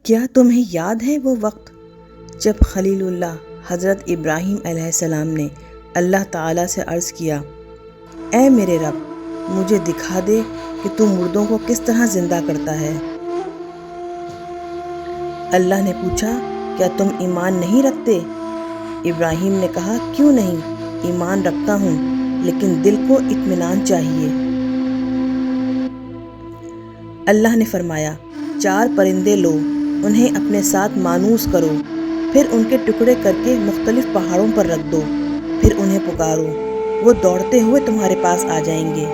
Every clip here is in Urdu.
کیا تمہیں یاد ہے وہ وقت جب خلیل اللہ حضرت ابراہیم علیہ السلام نے اللہ تعالیٰ سے عرض کیا، اے میرے رب، مجھے دکھا دے کہ تو مردوں کو کس طرح زندہ کرتا ہے۔ اللہ نے پوچھا، کیا تم ایمان نہیں رکھتے؟ ابراہیم نے کہا، کیوں نہیں، ایمان رکھتا ہوں، لیکن دل کو اطمینان چاہیے۔ اللہ نے فرمایا، 4 پرندے لو، انہیں اپنے ساتھ مانوس کرو، پھر ان کے ٹکڑے کر کے مختلف پہاڑوں پر رکھ دو، پھر انہیں پکارو، وہ دوڑتے ہوئے تمہارے پاس آ جائیں گے۔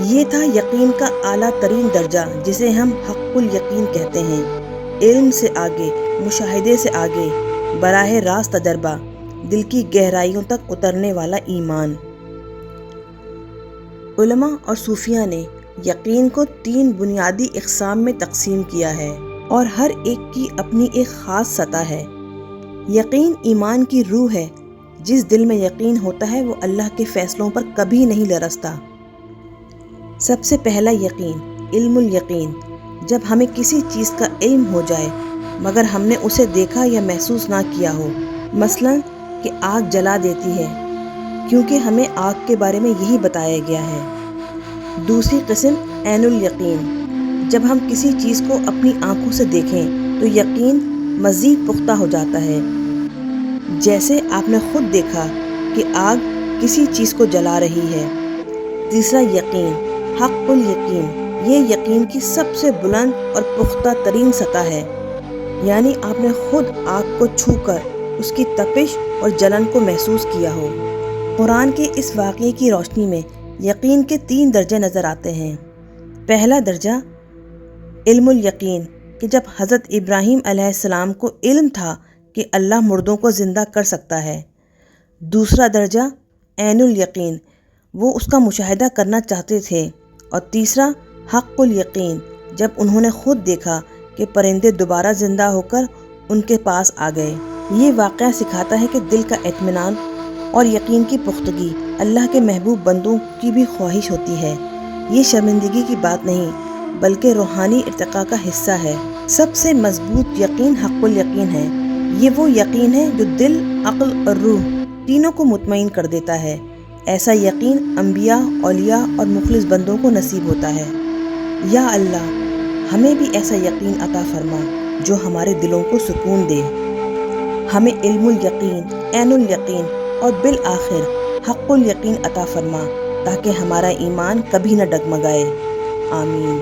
یہ تھا یقین کا اعلیٰ ترین درجہ، جسے ہم حق الیقین کہتے ہیں۔ علم سے آگے، مشاہدے سے آگے، براہ راست تجربہ، دل کی گہرائیوں تک اترنے والا ایمان۔ علماء اور صوفیہ نے یقین کو 3 بنیادی اقسام میں تقسیم کیا ہے، اور ہر ایک کی اپنی ایک خاص سطح ہے۔ یقین ایمان کی روح ہے۔ جس دل میں یقین ہوتا ہے وہ اللہ کے فیصلوں پر کبھی نہیں لرزتا۔ سب سے پہلا یقین، علم الیقین، جب ہمیں کسی چیز کا علم ہو جائے مگر ہم نے اسے دیکھا یا محسوس نہ کیا ہو، مثلاً کہ آگ جلا دیتی ہے، کیونکہ ہمیں آگ کے بارے میں یہی بتایا گیا ہے۔ دوسری قسم عین الیقین، جب ہم کسی چیز کو اپنی آنکھوں سے دیکھیں تو یقین مزید پختہ ہو جاتا ہے، جیسے آپ نے خود دیکھا کہ آگ کسی چیز کو جلا رہی ہے۔ تیسرا یقین، حق الیقین، یہ یقین کی سب سے بلند اور پختہ ترین سطح ہے، یعنی آپ نے خود آگ کو چھو کر اس کی تپش اور جلن کو محسوس کیا ہو۔ قرآن کے اس واقعے کی روشنی میں یقین کے 3 درجے نظر آتے ہیں۔ پہلا درجہ علم الیقین، کہ جب حضرت ابراہیم علیہ السلام کو علم تھا کہ اللہ مردوں کو زندہ کر سکتا ہے۔ دوسرا درجہ عین الیقین، وہ اس کا مشاہدہ کرنا چاہتے تھے۔ اور تیسرا حق الیقین، جب انہوں نے خود دیکھا کہ پرندے دوبارہ زندہ ہو کر ان کے پاس آ گئے۔ یہ واقعہ سکھاتا ہے کہ دل کا اطمینان اور یقین کی پختگی اللہ کے محبوب بندوں کی بھی خواہش ہوتی ہے۔ یہ شرمندگی کی بات نہیں، بلکہ روحانی ارتقاء کا حصہ ہے۔ سب سے مضبوط یقین حق الیقین ہے۔ یہ وہ یقین ہے جو دل، عقل اور روح تینوں کو مطمئن کر دیتا ہے۔ ایسا یقین انبیاء، اولیاء اور مخلص بندوں کو نصیب ہوتا ہے۔ یا اللہ، ہمیں بھی ایسا یقین عطا فرما جو ہمارے دلوں کو سکون دے۔ ہمیں علم الیقین، عین الیقین اور بالآخر حق الیقین عطا فرما، تاکہ ہمارا ایمان کبھی نہ ڈگمگائے۔ آمین۔